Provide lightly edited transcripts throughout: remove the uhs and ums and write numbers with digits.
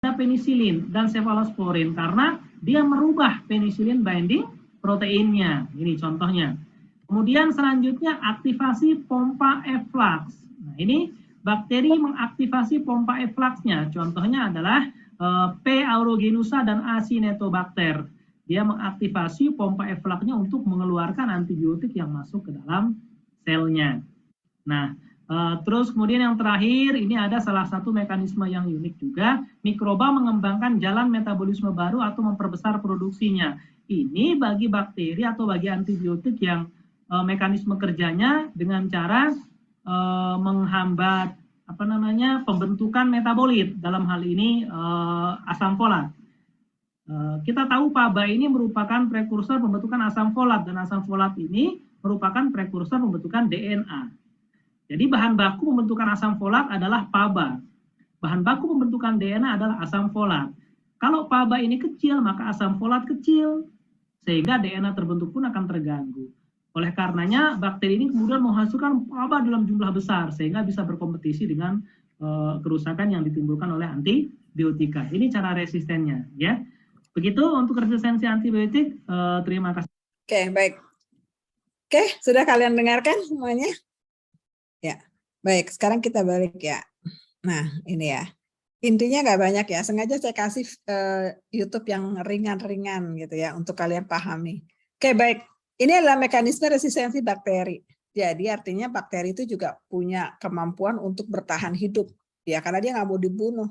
penisilin dan cefalosporin karena dia merubah penisilin binding proteinnya. Ini contohnya. Kemudian selanjutnya aktivasi pompa efflux. Nah, ini bakteri mengaktifasi pompa effluxnya. Contohnya adalah P. aeuginosa dan Acinetobacter. Dia mengaktifasi pompa effluxnya untuk mengeluarkan antibiotik yang masuk ke dalam selnya. Nah, terus kemudian yang terakhir, ini ada salah satu mekanisme yang unik juga, mikroba mengembangkan jalan metabolisme baru atau memperbesar produksinya. Ini bagi bakteri atau bagi antibiotik yang mekanisme kerjanya dengan cara menghambat pembentukan metabolit, dalam hal ini asam folat. Kita tahu PABA ini merupakan prekursor pembentukan asam folat, dan asam folat ini merupakan prekursor pembentukan DNA. Jadi bahan baku pembentukan asam folat adalah PABA. Bahan baku pembentukan DNA adalah asam folat. Kalau PABA ini kecil, maka asam folat kecil, sehingga DNA terbentuk pun akan terganggu. Oleh karenanya, bakteri ini kemudian menghasilkan PABA dalam jumlah besar, sehingga bisa berkompetisi dengan kerusakan yang ditimbulkan oleh antibiotika. Ini cara resistennya, ya. Begitu untuk resistensi antibiotik. Terima kasih. Oke, baik. Oke, sudah kalian dengarkan semuanya? Ya, baik. Sekarang kita balik ya. Nah, ini ya. Intinya nggak banyak ya. Sengaja saya kasih YouTube yang ringan-ringan gitu ya untuk kalian pahami. Oke, baik. Ini adalah mekanisme resistensi bakteri. Jadi artinya bakteri itu juga punya kemampuan untuk bertahan hidup, ya, karena dia nggak mau dibunuh,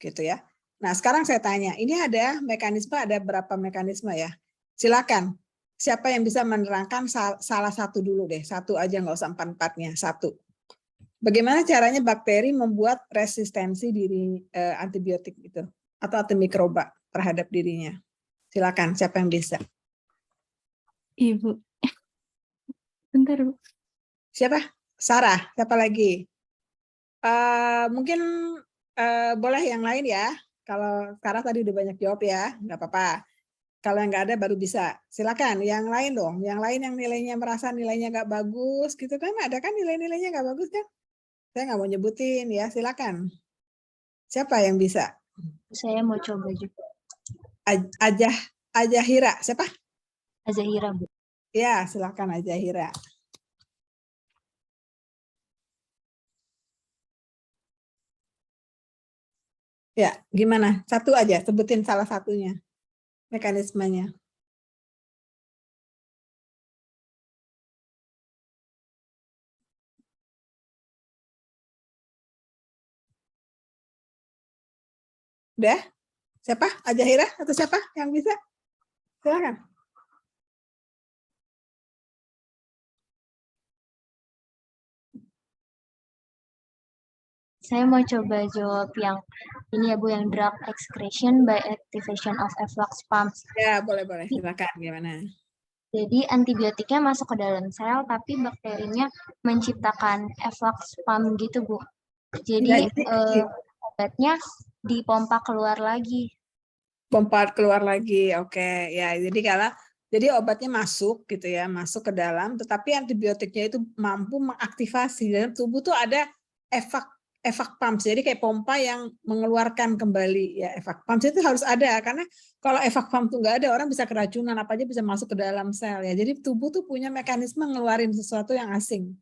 gitu ya. Nah, sekarang saya tanya, ini ada mekanisme, ada berapa mekanisme ya? Silakan. Siapa yang bisa menerangkan salah satu dulu deh, satu aja, nggak usah empat-empatnya, satu. Bagaimana caranya bakteri membuat resistensi diri antibiotik itu atau antimikroba terhadap dirinya? Silakan, siapa yang bisa? Ibu. Bentar, Bu. Siapa? Sarah. Siapa lagi? Mungkin boleh yang lain ya. Kalau Sarah tadi udah banyak jawab ya, nggak apa-apa. Kalau yang nggak ada baru bisa. Silakan. Yang lain dong. Yang lain yang nilainya merasa nilainya nggak bagus, gitu kan? Ada kan nilai-nilainya nggak bagus kan? Saya nggak mau nyebutin ya. Silakan. Siapa yang bisa? Saya mau coba juga. Ajahira. Siapa? Azahira, Bu. Ya, silakan Ajahira. Ya, gimana? Satu aja, sebutin salah satunya, mekanismenya. Udah? Siapa? Ajahira atau siapa yang bisa? Silakan. Saya mau coba jawab yang ini ya, Bu, yang drug excretion by activation of efflux pumps. Ya, boleh-boleh. Silakan, gimana? Jadi antibiotiknya masuk ke dalam sel, tapi bakterinya menciptakan efflux pump gitu, Bu. Jadi obatnya dipompa keluar lagi. Pompa keluar lagi, oke. Ya, jadi obatnya masuk gitu ya, masuk ke dalam, tetapi antibiotiknya itu mampu mengaktifasi dalam tubuh tuh ada efek pump, jadi kayak pompa yang mengeluarkan kembali ya. Efek pump itu harus ada karena kalau efek pump tuh nggak ada, orang bisa keracunan, apa aja bisa masuk ke dalam sel ya. Jadi tubuh tuh punya mekanisme ngeluarin sesuatu yang asing,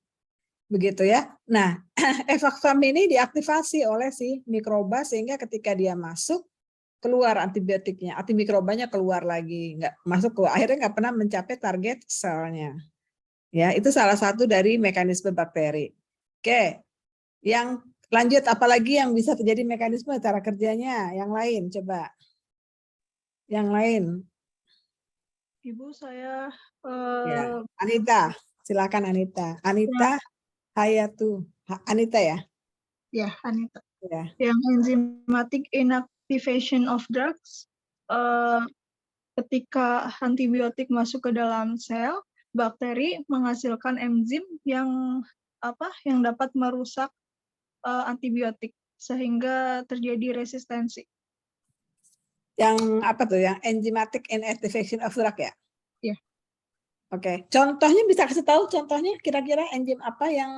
begitu ya. Nah, efek pump ini diaktifasi oleh si mikroba sehingga ketika dia masuk, keluar antibiotiknya, antimikrobanya keluar lagi, nggak masuk, akhirnya nggak pernah mencapai target selnya. Ya, itu salah satu dari mekanisme bakteri. Oke, yang lanjut, apalagi yang bisa terjadi mekanisme cara kerjanya? Yang lain, coba. Yang lain. Ibu, saya Ya. Anita, silakan Anita. Anita Hayatu. Anita ya? Ya, Anita. Ya. Yang enzymatic inactivation of drugs, ketika antibiotik masuk ke dalam sel, bakteri menghasilkan enzim yang dapat merusak antibiotik sehingga terjadi resistensi. Yang apa tuh? Yang enzymatic inactivation of drug ya? Iya. Oke. Contohnya bisa kasih tahu contohnya kira-kira enzim apa yang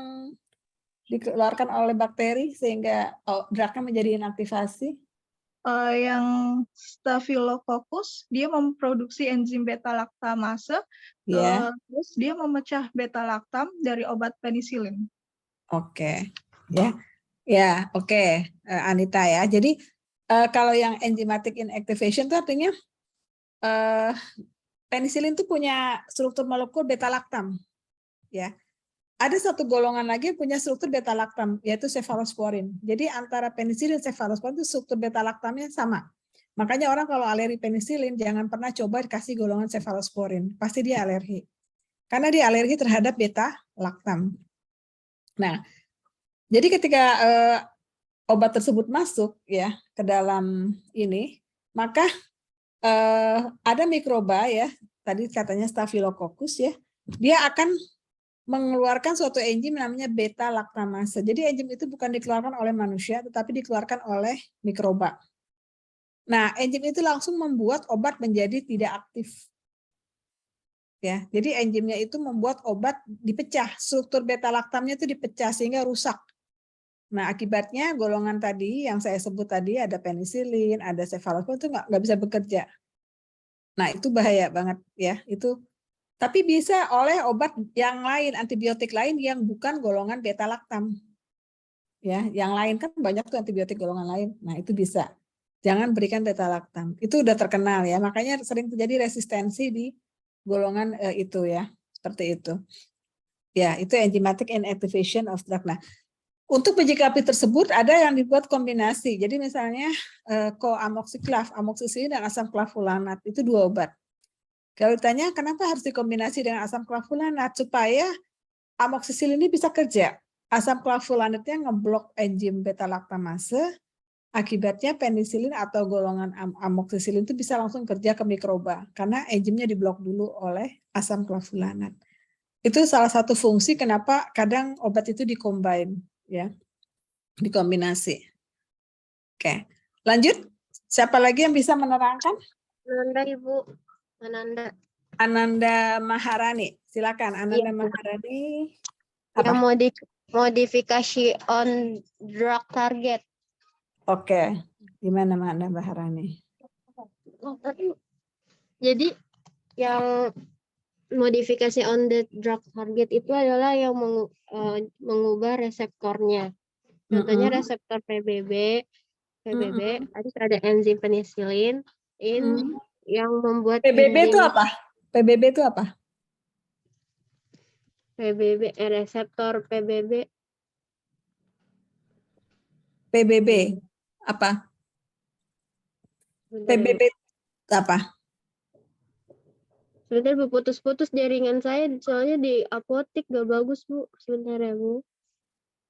dikeluarkan oleh bakteri sehingga drugnya menjadi inaktivasi? Yang Staphylococcus dia memproduksi enzim beta laktamase, Ya, terus dia memecah beta laktam dari obat penisilin. oke. Ya, ya, oke, Anita ya. Jadi kalau yang enzymatic inactivation itu artinya penisilin itu punya struktur molekul beta laktam, ya. Ada satu golongan lagi yang punya struktur beta laktam, yaitu cefalosporin. Jadi antara penisilin dan cefalosporin itu struktur beta laktamnya sama. Makanya orang kalau alergi penisilin jangan pernah coba dikasih golongan cefalosporin, pasti dia alergi. Karena dia alergi terhadap beta laktam. Nah, jadi ketika obat tersebut masuk ya ke dalam ini, maka ada mikroba ya, tadi katanya Staphylococcus ya, dia akan mengeluarkan suatu enzim namanya beta laktamase. Jadi enzim itu bukan dikeluarkan oleh manusia, tetapi dikeluarkan oleh mikroba. Nah, enzim itu langsung membuat obat menjadi tidak aktif. Ya, jadi enzimnya itu membuat obat dipecah, struktur beta laktamnya itu dipecah sehingga rusak. Nah, akibatnya golongan tadi yang saya sebut tadi ada penisilin, ada cefalosporin itu nggak bisa bekerja. Nah, itu bahaya banget ya. Itu tapi bisa oleh obat yang lain, antibiotik lain yang bukan golongan beta laktam. Ya, yang lain kan banyak tuh antibiotik golongan lain. Nah, itu bisa. Jangan berikan beta laktam. Itu udah terkenal ya. Makanya sering terjadi resistensi di golongan itu ya. Seperti itu. Ya, itu enzymatic inactivation of drug. Nah, untuk menyikapi tersebut ada yang dibuat kombinasi. Jadi misalnya coamoxiclav, amoxicillin dan asam clavulanat itu 2 obat. Kalau ditanya kenapa harus dikombinasi dengan asam clavulanat supaya amoxicillin ini bisa kerja. Asam clavulanatnya ngeblok enzim beta laktamase, akibatnya penisilin atau golongan amoxicillin itu bisa langsung kerja ke mikroba karena enzimnya diblok dulu oleh asam clavulanat. Itu salah satu fungsi kenapa kadang obat itu dikombin ya. Dikombinasi. Oke. Lanjut. Siapa lagi yang bisa menerangkan? Ananda, Ibu. Ananda. Ananda Maharani, silakan Ananda Maharani. Apa? Yang modifikasi on drug target. Oke, gimana Ananda Maharani? Jadi yang modifikasi on the drug target itu adalah yang mengubah reseptornya. Contohnya reseptor PBB, terus ada enzim penisilin, yang membuat PBB itu apa? PBB itu apa? PBB, reseptor PBB. PBB apa? PBB apa? Sebentar Bu, putus-putus jaringan saya, soalnya di apotek gak bagus Bu. Sebentar ya Bu.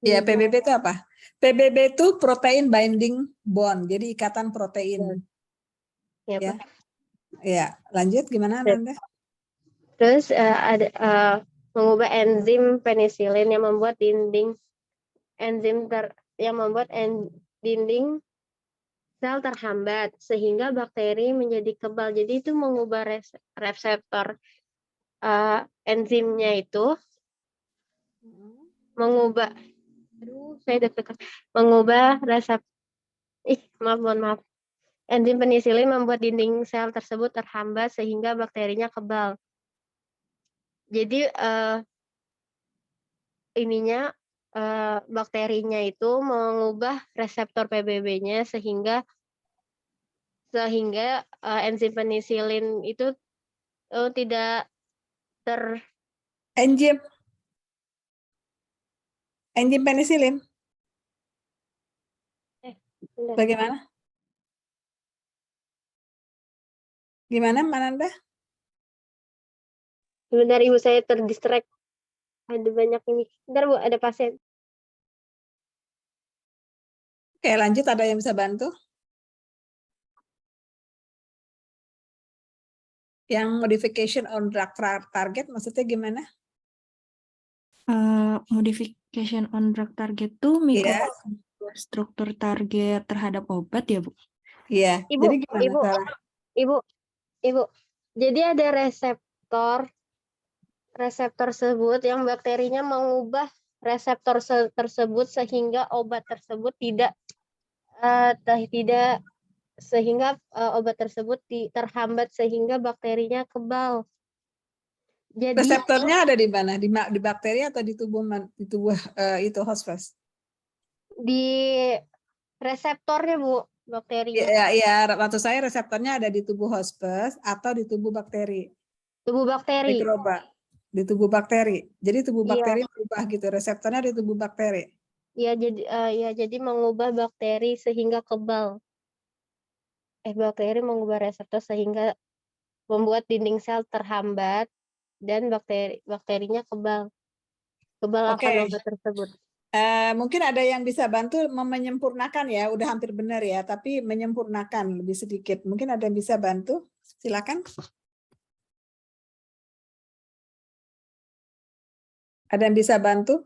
Ya, PBB itu apa? PBB itu protein binding bond, jadi ikatan protein. Ya, ya. Ya, lanjut gimana Ananda? Terus ada mengubah enzim penisilin yang membuat dinding dinding sel terhambat sehingga bakteri menjadi kebal. Jadi itu mengubah reseptor enzimnya itu mengubah maaf. Enzim penisilin membuat dinding sel tersebut terhambat sehingga bakterinya kebal. Jadi bakterinya itu mengubah reseptor PBB-nya sehingga enzim penisilin itu tidak enzim penisilin. Bagaimana? Gimana, Mananda? Sebentar Ibu, saya terdistract. Ada banyak ini. Bentar Bu, ada pasien. Oke, lanjut. Ada yang bisa bantu? Yang modification on drug target maksudnya gimana? Modification on drug target tuh struktur target terhadap obat ya Bu? Iya. Ibu, Jadi gimana Ibu. Jadi ada reseptor tersebut yang bakterinya mengubah reseptor tersebut sehingga obat tersebut tidak sehingga obat tersebut terhambat sehingga bakterinya kebal. Jadi Reseptornya ada di mana? Di bakteri atau di tubuh itu host? di reseptornya Bu, bakterinya. Ya, maksud saya reseptornya ada di tubuh hospes atau di tubuh bakteri. Tubuh bakteri. Mikroba di tubuh bakteri. Jadi tubuh Iya. bakteri berubah gitu, reseptornya di tubuh bakteri. Ya jadi mengubah bakteri sehingga kebal. Bakteri mengubah reseptor sehingga membuat dinding sel terhambat dan bakterinya kebal. Kebal Oke. akan obat tersebut. Mungkin ada yang bisa bantu menyempurnakan ya, udah hampir benar ya, tapi menyempurnakan lebih sedikit. Mungkin ada yang bisa bantu, silakan. Ada yang bisa bantu?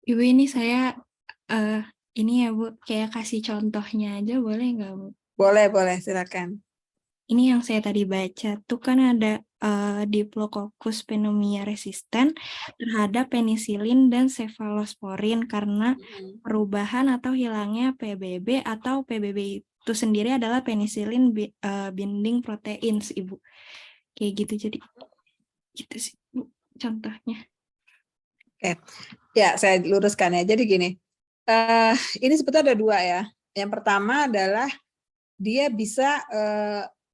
Ibu ini saya ini ya Bu, kayak kasih contohnya aja boleh nggak Bu? Boleh, silakan. Ini yang saya tadi baca tuh kan ada Diplococcus pneumoniae resisten terhadap penisilin dan cefalosporin karena perubahan atau hilangnya PBB atau PBB itu sendiri adalah penisilin binding protein, Ibu. Kayak gitu, jadi gitu sih Bu contohnya. Oke. Ya, saya luruskan ya. Jadi gini, ini sebetulnya ada dua ya. Yang pertama adalah dia bisa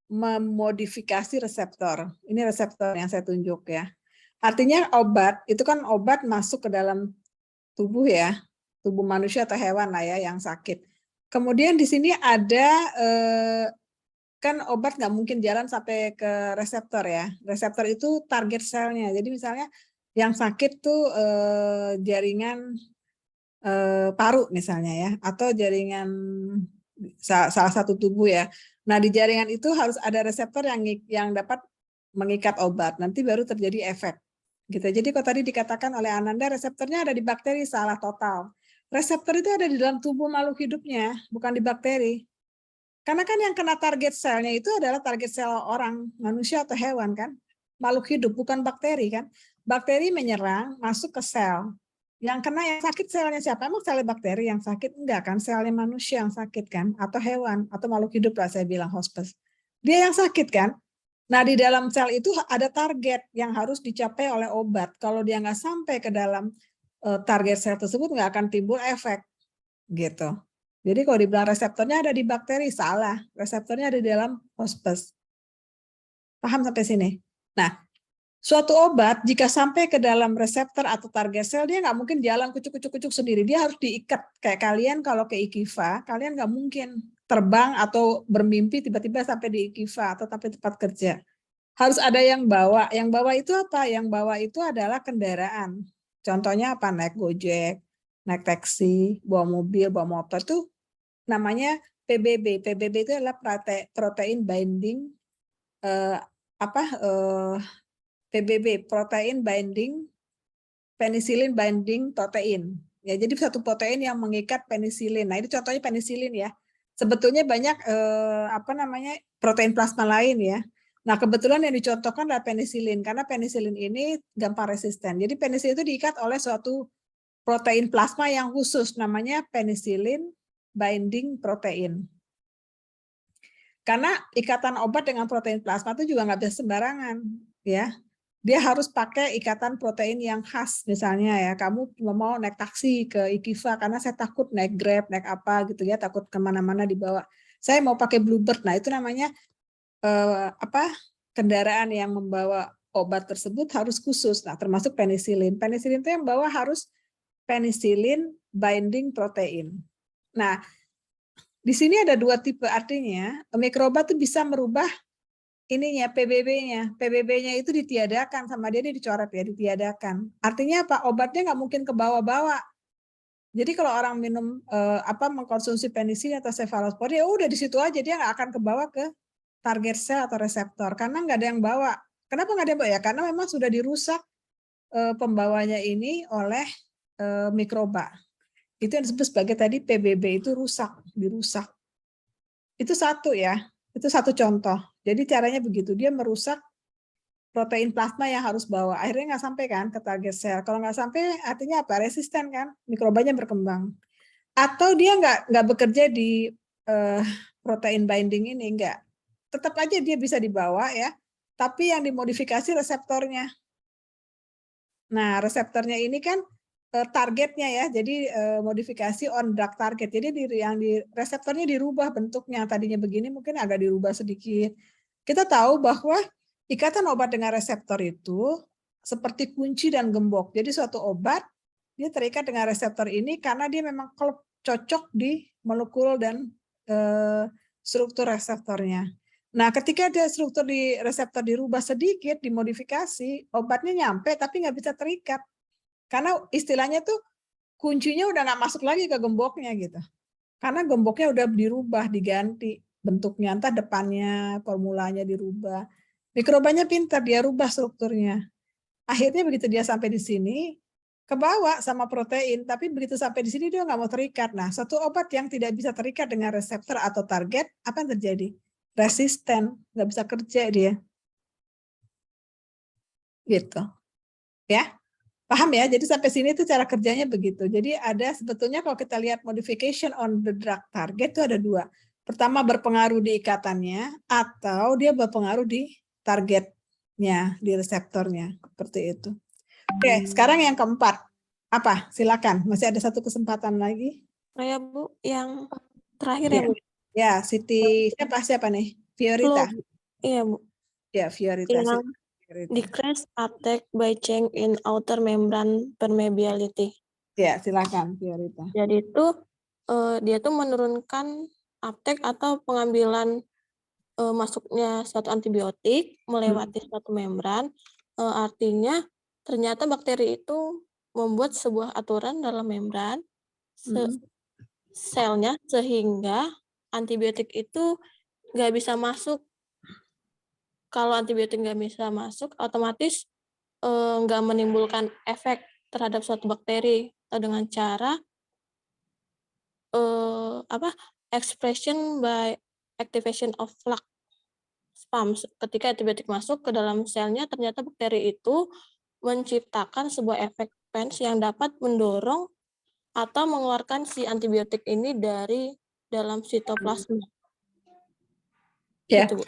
memodifikasi reseptor. Ini reseptor yang saya tunjuk ya. Artinya obat, itu kan obat masuk ke dalam tubuh ya, tubuh manusia atau hewan lah ya yang sakit. Kemudian di sini ada, kan obat nggak mungkin jalan sampai ke reseptor ya. Reseptor itu target selnya. Jadi misalnya yang sakit tuh jaringan paru misalnya ya, atau jaringan salah satu tubuh ya. Nah di jaringan itu harus ada reseptor yang dapat mengikat obat, nanti baru terjadi efek. Gitu. Jadi kalau tadi dikatakan oleh Ananda reseptornya ada di bakteri, salah total. Reseptor itu ada di dalam tubuh makhluk hidupnya, bukan di bakteri. Karena kan yang kena target selnya itu adalah target sel orang, manusia atau hewan kan, makhluk hidup bukan bakteri kan. Bakteri menyerang masuk ke sel. Yang kena yang sakit selnya siapa? Emang sel bakteri yang sakit? Enggak kan, selnya manusia yang sakit kan, atau hewan, atau makhluk hidup lah saya bilang hospes. Dia yang sakit kan. Nah di dalam sel itu ada target yang harus dicapai oleh obat. Kalau dia nggak sampai ke dalam target sel tersebut nggak akan timbul efek gitu. Jadi kalau dibilang reseptornya ada di bakteri, salah. Reseptornya ada di dalam hospes. Paham sampai sini? Nah, suatu obat jika sampai ke dalam reseptor atau target sel, dia nggak mungkin jalan kucuk-kucuk sendiri. Dia harus diikat. Kayak kalian kalau ke IKIVA, kalian nggak mungkin terbang atau bermimpi tiba-tiba sampai di IKIVA atau sampai tempat kerja. Harus ada yang bawa. Yang bawa itu apa? Yang bawa itu adalah kendaraan. Contohnya apa? Naik Gojek, naik taksi, bawa mobil, bawa motor, itu namanya PBB. PBB itu adalah protein binding PBB, protein binding, penicillin binding protein. Ya, jadi satu protein yang mengikat penisilin. Nah, ini contohnya penisilin ya. Sebetulnya banyak protein plasma lain ya. Nah, kebetulan yang dicontohkan adalah penisilin karena penisilin ini gampang resisten. Jadi penisilin itu diikat oleh suatu protein plasma yang khusus namanya penicillin binding protein. Karena ikatan obat dengan protein plasma itu juga nggak bisa sembarangan ya. Dia harus pakai ikatan protein yang khas. Misalnya ya, kamu mau naik taksi ke IKIVA karena saya takut naik Grab, naik apa gitu ya, takut kemana-mana dibawa. Saya mau pakai Bluebird. Nah, itu namanya kendaraan yang membawa obat tersebut harus khusus. Nah, termasuk penisilin. Penisilin itu yang bawa harus penicillin binding protein. Nah, di sini ada dua tipe, artinya mikroba itu bisa merubah ininya PBB-nya. PBB-nya itu ditiadakan sama dia dicoret ya, ditiadakan. Artinya apa? Obatnya nggak mungkin ke bawah-bawah. Jadi kalau orang minum mengkonsumsi penisilin atau cefalosporin, ya udah di situ aja, dia nggak akan ke bawah ke target sel atau reseptor karena nggak ada yang bawa. Kenapa nggak ada yang bawa ya? Karena memang sudah dirusak pembawanya ini oleh mikroba. Itu yang disebut sebagai tadi PBB itu dirusak. Itu satu ya. Itu satu contoh. Jadi caranya begitu, dia merusak protein plasma yang harus bawa. Akhirnya nggak sampai kan ke target sel. Kalau nggak sampai artinya apa? Resisten kan, mikrobanya berkembang. Atau dia nggak bekerja di protein binding ini, enggak. Tetap aja dia bisa dibawa ya, tapi yang dimodifikasi reseptornya. Nah, reseptornya ini kan targetnya ya, jadi modifikasi on drug target. Jadi yang di reseptornya dirubah bentuknya, tadinya begini mungkin agak dirubah sedikit. Kita tahu bahwa ikatan obat dengan reseptor itu seperti kunci dan gembok. Jadi suatu obat dia terikat dengan reseptor ini karena dia memang cocok di molekul dan struktur reseptornya. Nah, ketika ada struktur di reseptor dirubah sedikit, dimodifikasi, obatnya nyampe tapi nggak bisa terikat. Karena istilahnya tuh kuncinya udah nggak masuk lagi ke gemboknya gitu. Karena gemboknya udah dirubah, diganti bentuknya, entah depannya, formulanya dirubah. Mikrobanya pintar, dia rubah strukturnya. Akhirnya begitu dia sampai di sini, kebawa sama protein, tapi begitu sampai di sini dia nggak mau terikat. Nah, satu obat yang tidak bisa terikat dengan reseptor atau target, apa yang terjadi? Resisten, nggak bisa kerja dia. Gitu. Ya. Paham ya? Jadi sampai sini itu cara kerjanya begitu. Jadi ada sebetulnya kalau kita lihat modification on the drug target itu ada dua. Pertama berpengaruh di ikatannya atau dia berpengaruh di targetnya, di reseptornya. Seperti itu. Oke, sekarang yang keempat. Apa? Silakan. Masih ada satu kesempatan lagi. Ya Bu, yang terakhir ya Bu. Ya, Siti siapa nih? Fiorita. Iya Bu. Ya, Fiorita. Yang decrease uptake by change in outer membrane permeability. Ya, silakan Fiorita. Jadi itu dia tuh menurunkan uptake atau pengambilan masuknya suatu antibiotik melewati suatu membran. Artinya ternyata bakteri itu membuat sebuah aturan dalam membran selnya sehingga antibiotik itu nggak bisa masuk. Kalau antibiotik nggak bisa masuk, otomatis nggak menimbulkan efek terhadap suatu bakteri atau dengan cara expression by activation of flux spam. Ketika antibiotik masuk ke dalam selnya, ternyata bakteri itu menciptakan sebuah efek Pence yang dapat mendorong atau mengeluarkan si antibiotik ini dari dalam sitoplasma. Ya. Gitu, Bu.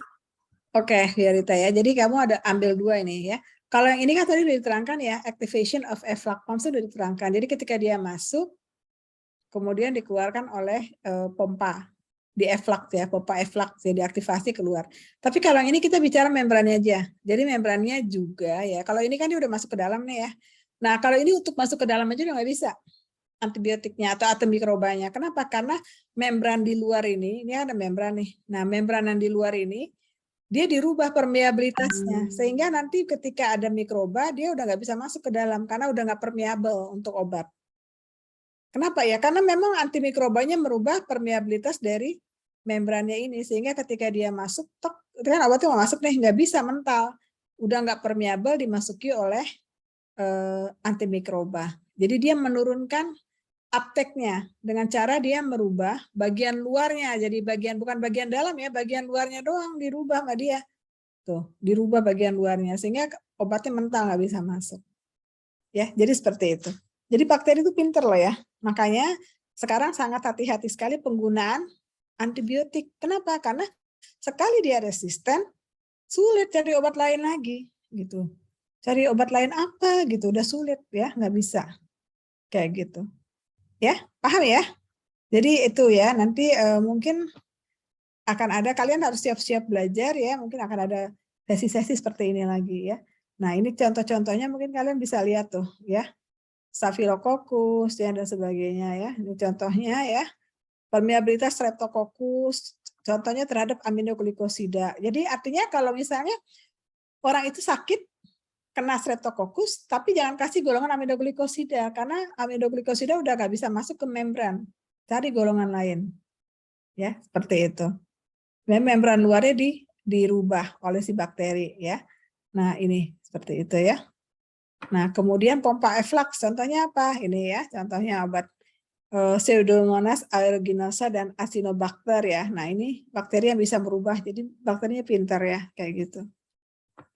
Oke, Fiorita ya. Jadi kamu ada ambil dua ini ya. Kalau yang ini kan tadi sudah diterangkan ya, activation of efflux pump sudah diterangkan. Jadi ketika dia masuk, kemudian dikeluarkan oleh pompa di efflux ya, pompa efflux ya, diaktifasi keluar. Tapi kalau yang ini kita bicara membrannya aja. Jadi membrannya juga ya. Kalau ini kan dia udah masuk ke dalam nih ya. Nah kalau ini untuk masuk ke dalam aja udah nggak bisa antibiotiknya atau mikrobanya. Kenapa? Karena membran di luar ini ada membran nih. Nah membran yang di luar ini dia dirubah permeabilitasnya sehingga nanti ketika ada mikroba dia udah nggak bisa masuk ke dalam karena udah nggak permeable untuk obat. Kenapa ya? Karena memang antimikrobanya merubah permeabilitas dari membrannya ini sehingga ketika dia masuk, tok, itu kan obatnya mau masuk nih nggak bisa mental, udah nggak permeable dimasuki oleh antimikroba. Jadi dia menurunkan uptake-nya dengan cara dia merubah bagian luarnya, jadi bukan bagian dalam ya, bagian luarnya doang dirubah sama dia. Tuh, dirubah bagian luarnya sehingga obatnya mental nggak bisa masuk. Ya, jadi seperti itu. Jadi bakteri itu pinter loh ya. Makanya sekarang sangat hati-hati sekali penggunaan antibiotik. Kenapa? Karena sekali dia resisten, sulit cari obat lain lagi gitu. Cari obat lain apa gitu, udah sulit ya, nggak bisa. Kayak gitu. Ya, paham ya? Jadi itu ya, nanti mungkin akan ada, kalian harus siap-siap belajar ya, mungkin akan ada sesi-sesi seperti ini lagi ya. Nah ini contoh-contohnya mungkin kalian bisa lihat tuh ya, Staphylococcus ya dan sebagainya ya. Ini contohnya ya, permeabilitas Streptococcus, contohnya terhadap aminoglikosida. Jadi artinya kalau misalnya orang itu sakit, kena Streptococcus, tapi jangan kasih golongan aminoglikosida karena aminoglikosida udah nggak bisa masuk ke membran. Cari golongan lain. Ya, seperti itu. Membran luarnya dirubah oleh si bakteri ya. Nah, ini seperti itu ya. Nah, kemudian pompa efflux contohnya apa? Ini ya, contohnya obat Pseudomonas aeruginosa dan Acinetobacter ya. Nah, ini bakteri yang bisa merubah. Jadi bakterinya pintar ya, kayak gitu.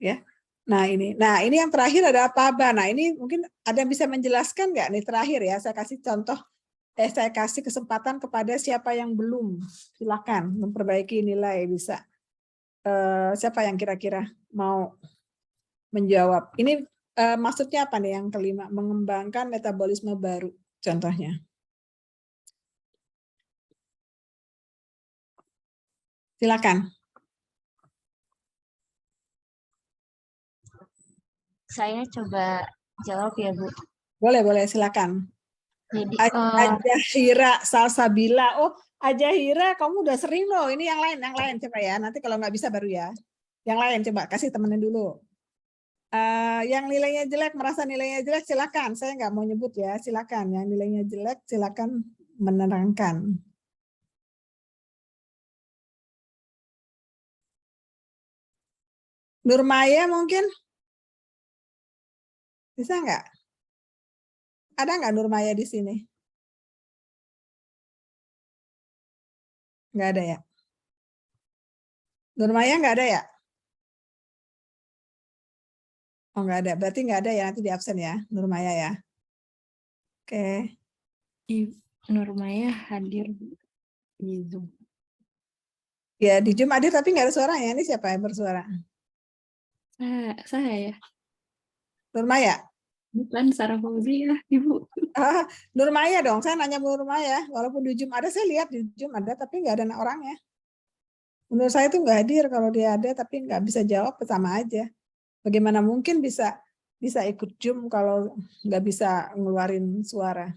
Ya. Nah ini yang terakhir ada apa? Nah ini mungkin ada yang bisa menjelaskan nggak nih terakhir ya, saya kasih contoh saya kasih kesempatan kepada siapa yang belum. Silakan memperbaiki nilai bisa. Siapa yang kira-kira mau menjawab? Ini maksudnya apa nih yang kelima? Mengembangkan metabolisme baru, contohnya. Silakan. Saya coba jawab ya, Bu. Boleh, silakan. Jadi, Ajahira Salsabila. Oh, Ajahira, kamu udah sering loh. Ini yang lain coba ya. Nanti kalau nggak bisa baru ya. Yang lain coba kasih temenin dulu. Yang nilainya jelek, merasa nilainya jelek, silakan. Saya nggak mau nyebut ya, silakan. Yang nilainya jelek, silakan menerangkan. Nurmaya mungkin? Bisa nggak? Ada nggak Nurmaya di sini? Nggak ada ya? Nurmaya nggak ada ya? Oh nggak ada, berarti nggak ada ya, nanti di absen ya, Nurmaya ya. Oke. Nurmaya hadir di Zoom. Ya di Zoom hadir tapi nggak ada suaranya. Ini siapa yang bersuara? Saya ya. Nurmaya? Bukan Sarah Fauzia, Ibu. Nurmaya dong, saya nanya Nurmaya. Walaupun di Zoom ada, saya lihat di Zoom ada, tapi nggak ada orangnya. Menurut saya itu nggak hadir, kalau dia ada tapi nggak bisa jawab, sama aja. Bagaimana mungkin bisa ikut Zoom kalau nggak bisa ngeluarin suara?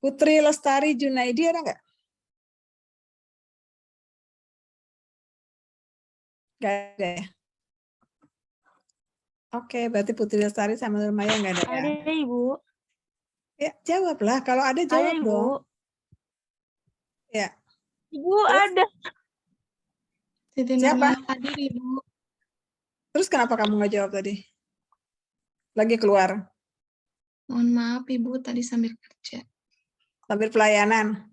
Putri Lestari Junaidi ada nggak? Nggak ada ya? Oke, berarti Putri Lestari sama Nurmaya nggak ada ya? Ada, Ibu. Ya, jawablah. Kalau ada, jawab Ada, Ibu. dong. Ya. Ibu, Terus? ada. Siapa? Hadir, Ibu. Terus kenapa kamu nggak jawab tadi? Lagi keluar? Mohon maaf, Ibu. Tadi sambil kerja. Sambil pelayanan?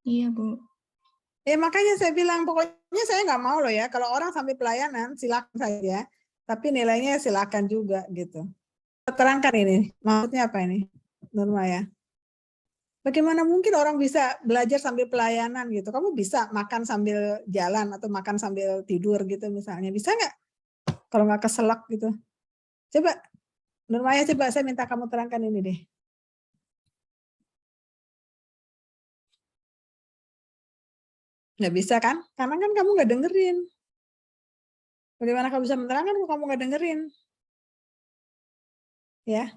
Iya, Bu. Makanya saya bilang, pokoknya saya nggak mau loh ya. Kalau orang sambil pelayanan, silakan saja. Tapi nilainya silakan juga gitu. Terangkan ini, maksudnya apa ini, Nurmaya? Bagaimana mungkin orang bisa belajar sambil pelayanan gitu? Kamu bisa makan sambil jalan atau makan sambil tidur gitu misalnya. Bisa nggak? Kalau nggak keselak gitu. Coba, Nurmaya, coba saya minta kamu terangkan ini deh. Nggak bisa kan? Karena kan kamu nggak dengerin. Bagaimana kamu bisa menerangkan kalau kamu nggak dengerin? Ya.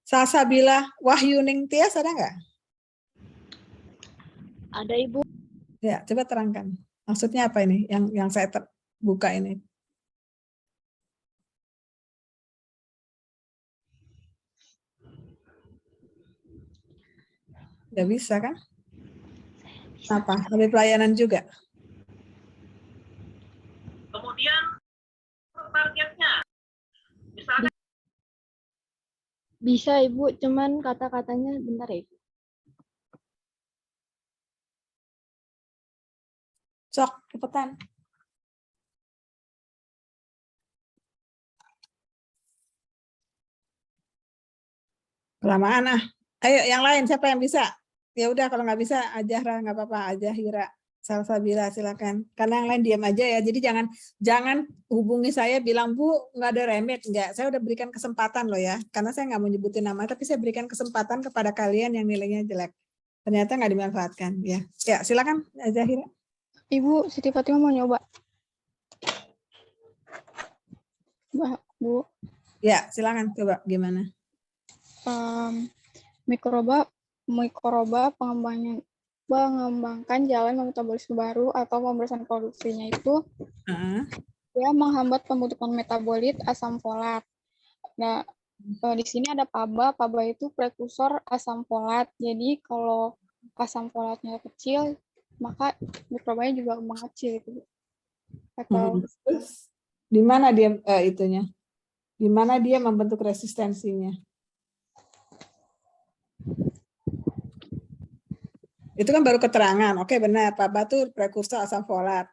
Salsabila Wahyuning Tias ada nggak? Ada, Ibu. Ya, coba terangkan. Maksudnya apa ini? Yang saya buka ini. Nggak bisa kan? Apa? Sambil pelayanan juga? Kemudian targetnya. Misalkan Bisa, Ibu, cuman kata-katanya bentar ya. Sok, cepetan. Kelamaan ah. Ayo yang lain, siapa yang bisa? Ya udah kalau nggak bisa, Ajahra nggak apa-apa, Ajahira, Salsabila silakan. Karena yang lain diam aja ya. Jadi jangan hubungi saya bilang Bu nggak ada remit, nggak. Saya udah berikan kesempatan loh ya. Karena saya nggak mau nyebutin nama, tapi saya berikan kesempatan kepada kalian yang nilainya jelek. Ternyata nggak dimanfaatkan. Ya, silakan Ajahira. Ibu, Siti Fatimah mau nyoba. Bu. Ya, silakan coba gimana? Mikroba mengembangkan jalan metabolisme baru atau pembersihan produksinya itu dia menghambat pembentukan metabolit asam folat. Nah, di sini ada PABA. PABA itu prekursor asam folat. Jadi kalau asam folatnya kecil, maka mikrobanya juga mengecil gitu. Atau di mana dia itunya? Di mana dia membentuk resistensinya? Itu kan baru keterangan. Oke, benar. PABA itu prekursor asam folat.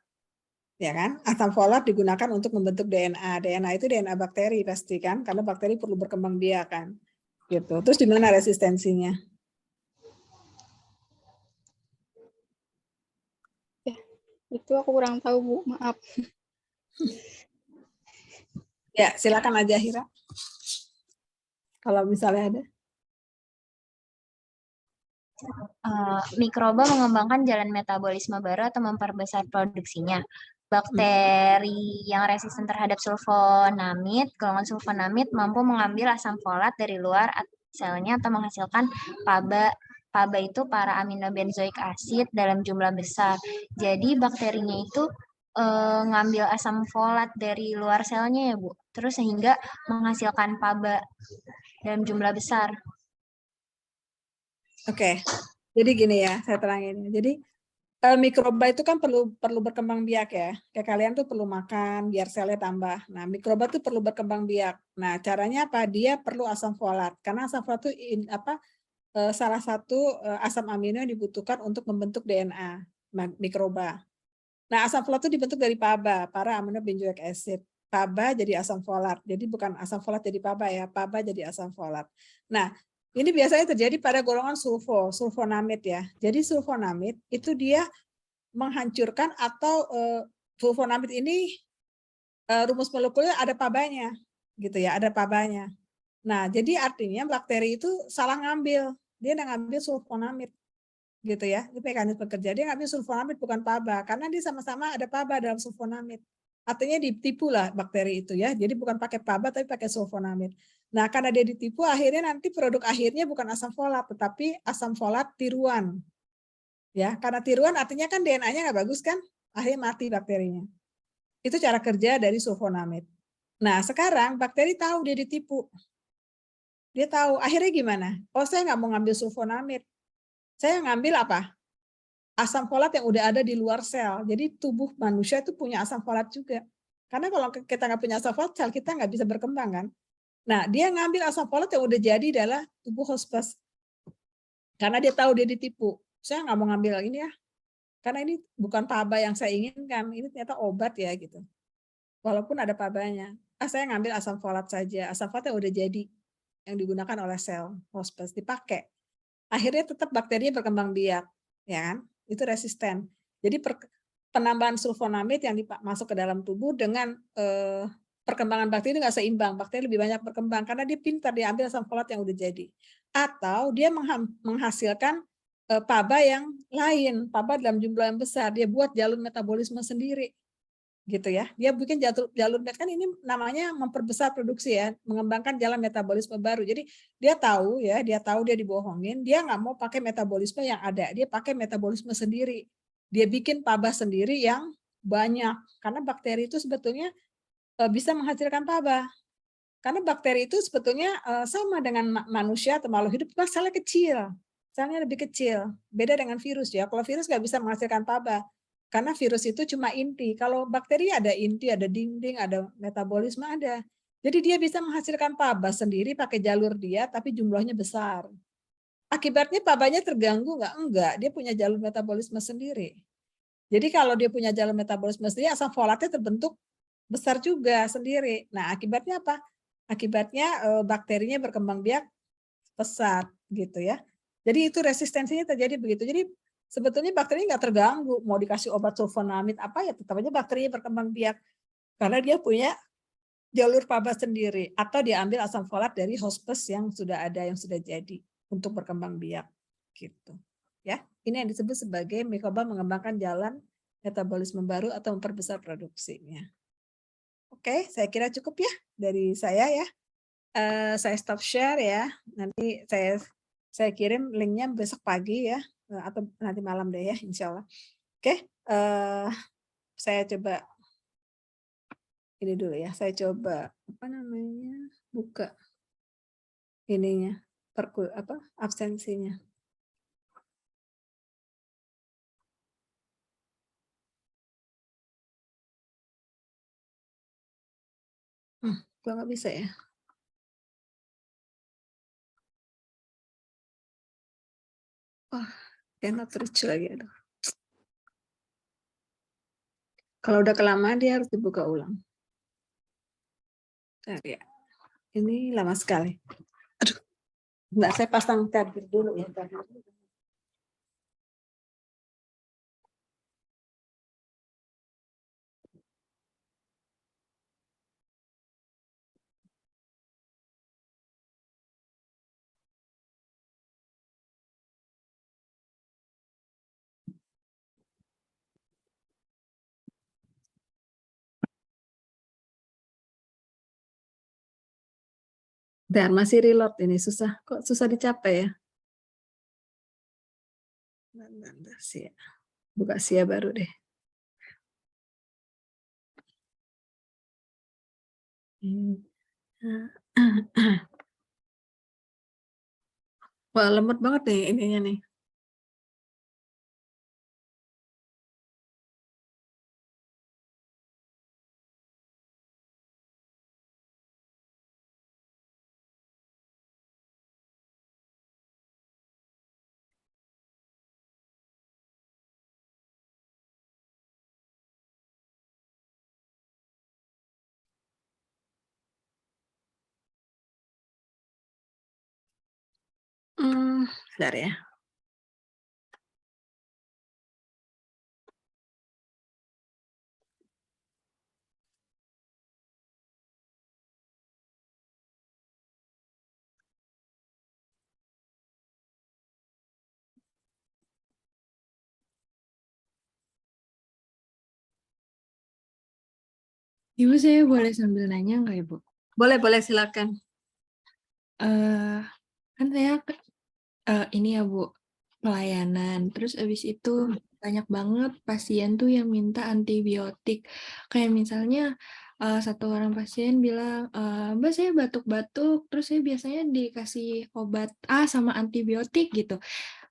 Ya kan? Asam folat digunakan untuk membentuk DNA. DNA itu DNA bakteri pasti kan, karena bakteri perlu berkembang biak kan. Gitu. Terus di mana resistensinya? Ya, itu aku kurang tahu, Bu. Maaf. Ya, silakan aja Hira. Kalau misalnya ada. Mikroba mengembangkan jalan metabolisme baru atau memperbesar produksinya. Bakteri yang resisten terhadap sulfonamid, golongan sulfonamid mampu mengambil asam folat dari luar selnya atau menghasilkan PABA. PABA itu para aminobenzoik acid dalam jumlah besar. Jadi bakterinya itu ngambil asam folat dari luar selnya ya Bu. Terus sehingga menghasilkan PABA dalam jumlah besar. Oke. Jadi gini ya, saya terangin. Jadi mikroba itu kan perlu berkembang biak ya. Kayak kalian tuh perlu makan biar selnya tambah. Nah, mikroba tuh perlu berkembang biak. Nah, caranya apa? Dia perlu asam folat. Karena asam folat itu salah satu asam amino yang dibutuhkan untuk membentuk DNA mikroba. Nah, asam folat itu dibentuk dari PABA, para aminobenzoic acid. PABA jadi asam folat. Jadi bukan asam folat jadi PABA ya, PABA jadi asam folat. Nah, ini biasanya terjadi pada golongan sulfonamid ya. Jadi sulfonamid itu dia menghancurkan atau sulfonamid ini rumus molekuler ada PABA-nya gitu ya, ada PABA-nya. Nah, jadi artinya bakteri itu salah ngambil. Dia ngambil sulfonamid gitu ya. Itu mekanisme kerja. Dia ngambil sulfonamid bukan PABA karena dia sama-sama ada PABA dalam sulfonamid. Artinya ditipu lah bakteri itu ya. Jadi bukan pakai PABA tapi pakai sulfonamid. Nah, karena dia ditipu akhirnya nanti produk akhirnya bukan asam folat tetapi asam folat tiruan. Ya, karena tiruan artinya kan DNA-nya nggak bagus kan? Akhirnya mati bakterinya. Itu cara kerja dari sulfonamid. Nah, sekarang bakteri tahu dia ditipu. Dia tahu. Akhirnya gimana? Oh, saya nggak mau ngambil sulfonamid. Saya ngambil apa? Asam folat yang udah ada di luar sel. Jadi tubuh manusia itu punya asam folat juga. Karena kalau kita nggak punya asam folat, sel kita nggak bisa berkembang kan. Nah, dia ngambil asam folat yang udah jadi adalah tubuh hospes. Karena dia tahu dia ditipu. Saya nggak mau ngambil ini ya. Karena ini bukan PABA yang saya inginkan. Ini ternyata obat ya gitu. Walaupun ada PABA-nya. Saya ngambil asam folat saja. Asam folat yang udah jadi. Yang digunakan oleh sel hospes. Dipakai. Akhirnya tetap bakterinya berkembang biak. Ya kan? Itu resisten. Jadi penambahan sulfonamid yang masuk ke dalam tubuh dengan perkembangan bakteri itu nggak seimbang. Bakteri lebih banyak berkembang karena dia pintar, dia ambil asam folat yang udah jadi. Atau dia menghasilkan PABA yang lain, PABA dalam jumlah yang besar. Dia buat jalur metabolisme sendiri. Gitu ya. Dia bikin jalur kan ini namanya memperbesar produksi ya, mengembangkan jalan metabolisme baru. Jadi dia tahu dia dibohongin, dia nggak mau pakai metabolisme yang ada, dia pakai metabolisme sendiri. Dia bikin PABA sendiri yang banyak karena bakteri itu sebetulnya bisa menghasilkan PABA. Karena bakteri itu sebetulnya sama dengan manusia atau makhluk hidup, cuma selnya kecil. Selnya lebih kecil. Beda dengan virus ya. Kalau virus nggak bisa menghasilkan PABA. Karena virus itu cuma inti. Kalau bakteri ada inti, ada dinding, ada metabolisme, ada. Jadi dia bisa menghasilkan PABA sendiri pakai jalur dia, tapi jumlahnya besar. Akibatnya PABA-nya terganggu nggak? Enggak. Dia punya jalur metabolisme sendiri. Jadi kalau dia punya jalur metabolisme sendiri, asam folatnya terbentuk besar juga sendiri. Nah, akibatnya apa? Akibatnya bakterinya berkembang biak pesat gitu ya. Jadi itu resistensinya terjadi begitu. Jadi sebetulnya bakteri nggak terganggu, mau dikasih obat sulfonamid apa ya tetap aja bakterinya berkembang biak karena dia punya jalur PABA sendiri atau dia ambil asam folat dari hospes yang sudah ada yang sudah jadi untuk berkembang biak gitu. Ya, ini yang disebut sebagai mikroba mengembangkan jalan metabolisme baru atau memperbesar produksinya. Oke, saya kira cukup ya dari saya ya. Saya stop share ya. Nanti saya kirim linknya besok pagi ya atau nanti malam deh ya, insya Allah. Oke, saya coba ini dulu ya. Saya coba apa namanya buka ininya absensinya. Kok nggak bisa ya? Wah, cannot reach lagi. Aduh. Kalau udah kelamaan dia harus dibuka ulang. Bentar ya. Ini lama sekali. Aduh. Enggak, saya pasang tabir dulu ya. Dan masih reload ini susah. Kok susah dicapai ya? Bentar, Sia. Buka Sia baru deh. Wah, lemot banget nih ininya nih. Bentar ya. Ibu, saya boleh sambil nanya nggak, Ibu? Boleh, boleh silakan. Kan saya ini ya Bu, pelayanan. Terus abis itu banyak banget pasien tuh yang minta antibiotik. Kayak misalnya satu orang pasien bilang, Mbak saya batuk-batuk, terus saya biasanya dikasih obat A sama antibiotik gitu.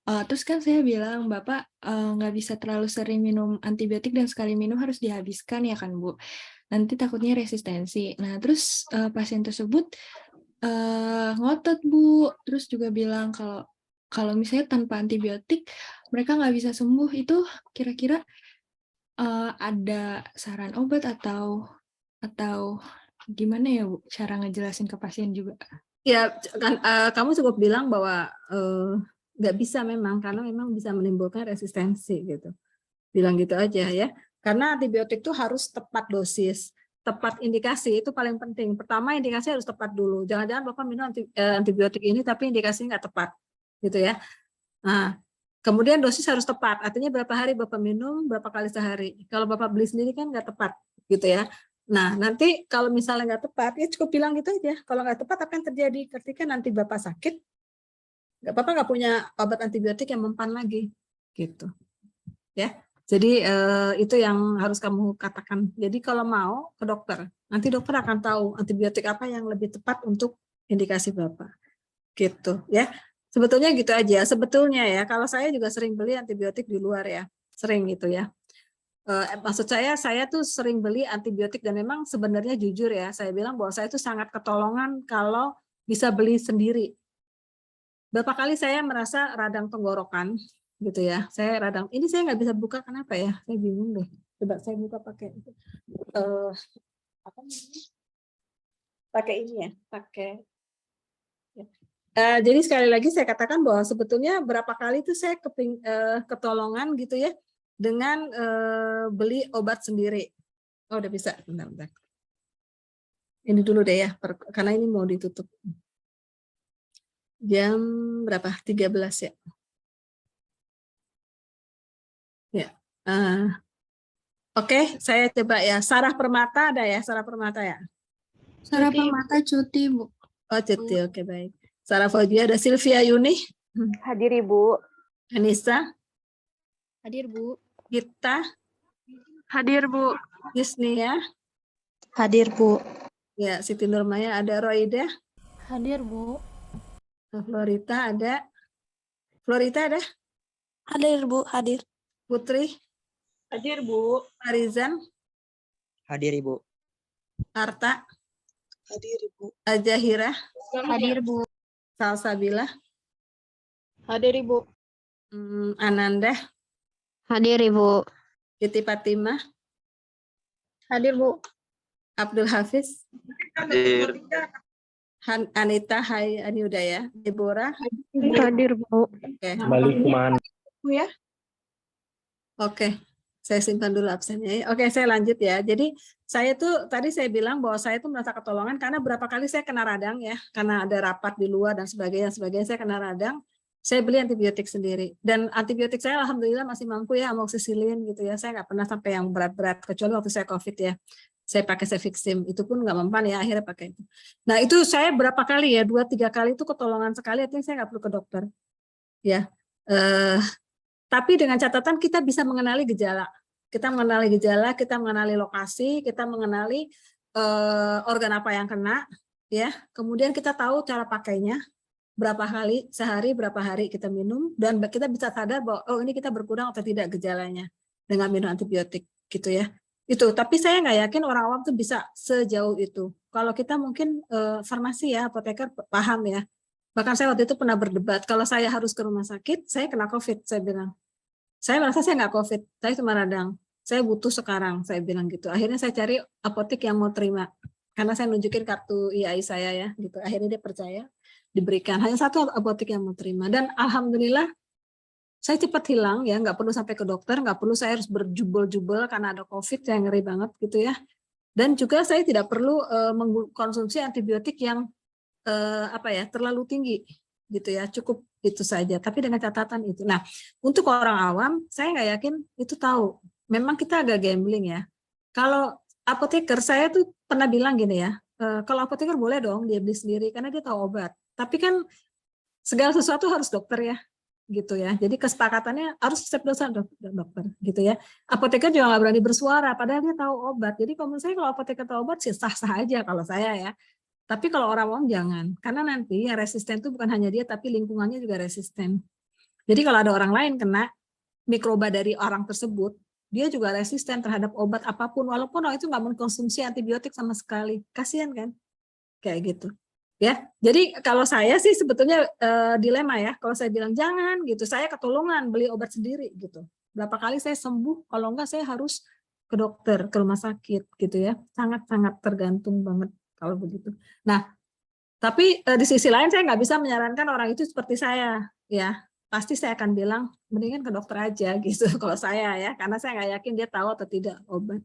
Terus kan saya bilang, Bapak nggak bisa terlalu sering minum antibiotik dan sekali minum harus dihabiskan ya kan Bu. Nanti takutnya resistensi. Nah terus pasien tersebut ngotot Bu, terus juga bilang kalau misalnya tanpa antibiotik mereka nggak bisa sembuh. Itu kira-kira ada saran obat atau gimana ya Bu cara ngejelasin ke pasien juga? Ya, kan, kamu cukup bilang bahwa nggak bisa memang karena memang bisa menimbulkan resistensi gitu. Bilang gitu aja ya. Karena antibiotik itu harus tepat dosis, tepat indikasi itu paling penting. Pertama indikasi harus tepat dulu. Jangan-jangan Bapak minum antibiotik ini tapi indikasinya nggak tepat, gitu ya. Nah, kemudian dosis harus tepat. Artinya berapa hari Bapak minum, berapa kali sehari. Kalau Bapak beli sendiri kan nggak tepat, gitu ya. Nah, nanti kalau misalnya nggak tepat, ya cukup bilang gitu aja. Kalau nggak tepat apa yang terjadi ketika nanti Bapak sakit, Bapak nggak punya obat antibiotik yang mempan lagi, gitu. Ya. Jadi itu yang harus kamu katakan. Jadi kalau mau ke dokter, nanti dokter akan tahu antibiotik apa yang lebih tepat untuk indikasi Bapak. Gitu ya. Sebetulnya gitu aja. Sebetulnya ya, kalau saya juga sering beli antibiotik di luar ya. Sering gitu ya. Maksud saya tuh sering beli antibiotik dan memang sebenarnya jujur ya, saya bilang bahwa saya tuh sangat ketolongan kalau bisa beli sendiri. Berapa kali saya merasa radang tenggorokan gitu ya, saya radang ini saya nggak bisa buka kenapa ya, saya bingung deh. Coba saya buka pakai apa namanya, pakai ini ya, pakai ya. Jadi sekali lagi saya katakan bahwa sebetulnya berapa kali itu saya ketolongan gitu ya dengan beli obat sendiri. Oh udah bisa, bentar. Ini dulu deh ya, karena ini mau ditutup. Jam berapa? 13 ya. Ya. Oke, saya coba ya. Sarah Permata ada ya? Sarah Permata ya? Sarah Permata cuti, Bu. Oh, cuti. Oke, baik. Sarah Fauzia, ada Sylvia Yuni. Hadir, Ibu. Anissa. Hadir, Bu. Gita. Hadir, Bu. Yusnia. Hadir, Bu. Ya, Siti Nurmaya, ada Roida. Hadir, Bu. Florita ada. Florita ada? Hadir, Bu. Hadir. Putri. Hadir, Bu. Arizan. Hadir, Ibu. Arta. Hadir, Ibu. Ajahira. Hadir, Bu. Salsabila. Hadir, Ibu. Ananda. Hadir, Ibu. Siti Fatimah. Hadir, Bu. Abdul Hafiz, Hadir. Anita, Hai Aniudaya, Deborah. Hadir, Bu. Oke. Balik kemana? Bu ya. Oke, saya simpan dulu absennya. Oke, saya lanjut ya. Jadi saya tuh tadi saya bilang bahwa saya tuh merasa ketolongan karena berapa kali saya kena radang ya, karena ada rapat di luar dan sebagainya, saya kena radang. Saya beli antibiotik sendiri dan antibiotik saya alhamdulillah masih mampu ya, amoxicillin gitu ya. Saya nggak pernah sampai yang berat-berat kecuali waktu saya COVID ya. Saya pakai Cefixim, itu pun nggak mempan ya, akhirnya pakai itu. Nah itu saya berapa kali ya, 2-3 kali itu ketolongan sekali, artinya saya nggak perlu ke dokter. Ya. Tapi dengan catatan kita bisa mengenali gejala. Kita mengenali gejala, kita mengenali lokasi, kita mengenali organ apa yang kena, ya. Kemudian kita tahu cara pakainya, berapa kali sehari, berapa hari kita minum, dan kita bisa sadar bahwa oh ini kita berkurang atau tidak gejalanya dengan minum antibiotik, gitu ya. Itu. Tapi saya nggak yakin orang awam tuh bisa sejauh itu. Kalau kita mungkin farmasi ya, apoteker paham ya. Bahkan saya waktu itu pernah berdebat, kalau saya harus ke rumah sakit, saya kena COVID, saya bilang. Saya merasa saya nggak COVID, saya cuma radang. Saya butuh sekarang, saya bilang gitu. Akhirnya saya cari apotek yang mau terima. Karena saya nunjukin kartu IAI saya ya, gitu. Akhirnya dia percaya, diberikan. Hanya satu apotek yang mau terima. Dan alhamdulillah, saya cepat hilang ya, nggak perlu sampai ke dokter, nggak perlu saya harus berjubel-jubel karena ada COVID, saya ngeri banget gitu ya. Dan juga saya tidak perlu mengkonsumsi antibiotik yang terlalu tinggi gitu ya, cukup itu saja. Tapi dengan catatan itu. Nah, untuk orang awam, saya nggak yakin itu tahu. Memang kita agak gambling ya. Kalau apoteker, saya tuh pernah bilang gini ya, kalau apoteker boleh dong dia beli sendiri karena dia tahu obat. Tapi kan segala sesuatu harus dokter ya, gitu ya. Jadi kesepakatannya harus step dosa dokter, gitu ya. Apoteker juga nggak berani bersuara, padahal dia tahu obat. Jadi kalau menurut saya kalau apoteker tahu obat sih sah-sah aja kalau saya ya. Tapi kalau orang awam jangan, karena nanti yang resisten itu bukan hanya dia, tapi lingkungannya juga resisten. Jadi kalau ada orang lain kena mikroba dari orang tersebut, dia juga resisten terhadap obat apapun, walaupun orang itu nggak mengkonsumsi antibiotik sama sekali. Kasihan kan? Kayak gitu. Ya, jadi kalau saya sih sebetulnya dilema ya. Kalau saya bilang jangan gitu, saya ketolongan beli obat sendiri gitu. Berapa kali saya sembuh, kalau enggak saya harus ke dokter, ke rumah sakit gitu ya. Sangat-sangat tergantung banget kalau begitu. Nah, tapi di sisi lain saya nggak bisa menyarankan orang itu seperti saya, ya. Pasti saya akan bilang mendingan ke dokter aja gitu kalau saya ya, karena saya nggak yakin dia tahu atau tidak obat.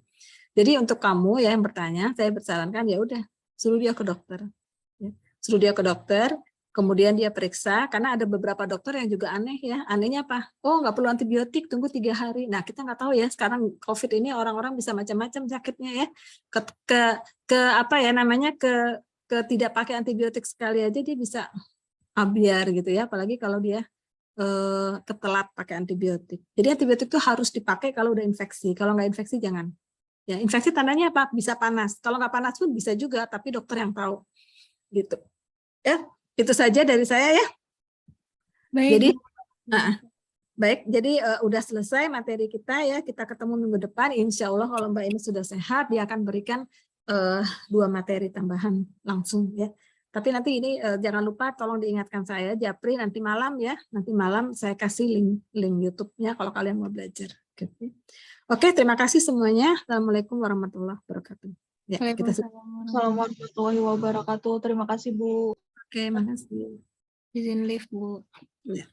Jadi untuk kamu ya yang bertanya, saya bersarankan ya udah suruh dia ke dokter, ya. Suruh dia ke dokter, kemudian dia periksa, karena ada beberapa dokter yang juga aneh ya. Anehnya apa? Oh nggak perlu antibiotik, tunggu 3 hari. Nah kita nggak tahu ya sekarang COVID ini orang-orang bisa macam-macam sakitnya ya. Ke tidak pakai antibiotik sekali aja dia bisa ambiar gitu ya, apalagi kalau dia ketelat pakai antibiotik. Jadi antibiotik itu harus dipakai kalau udah infeksi, kalau nggak infeksi jangan. Ya infeksi tandanya apa? Bisa panas. Kalau nggak panas pun bisa juga, tapi dokter yang tahu. Gitu. Ya, itu saja dari saya ya. Baik. Jadi, baik. Jadi udah selesai materi kita ya. Kita ketemu minggu depan. Insya Allah kalau Mbak ini sudah sehat, dia akan berikan 2 materi tambahan langsung ya. Tapi nanti ini jangan lupa tolong diingatkan saya, Japri nanti malam ya. Nanti malam saya kasih link YouTube-nya kalau kalian mau belajar. Oke, terima kasih semuanya. Assalamualaikum warahmatullahi wabarakatuh. Ya, kita Assalamualaikum warahmatullahi wabarakatuh. Terima kasih Bu. Oke, makasih. Izin live, Bu. Ya.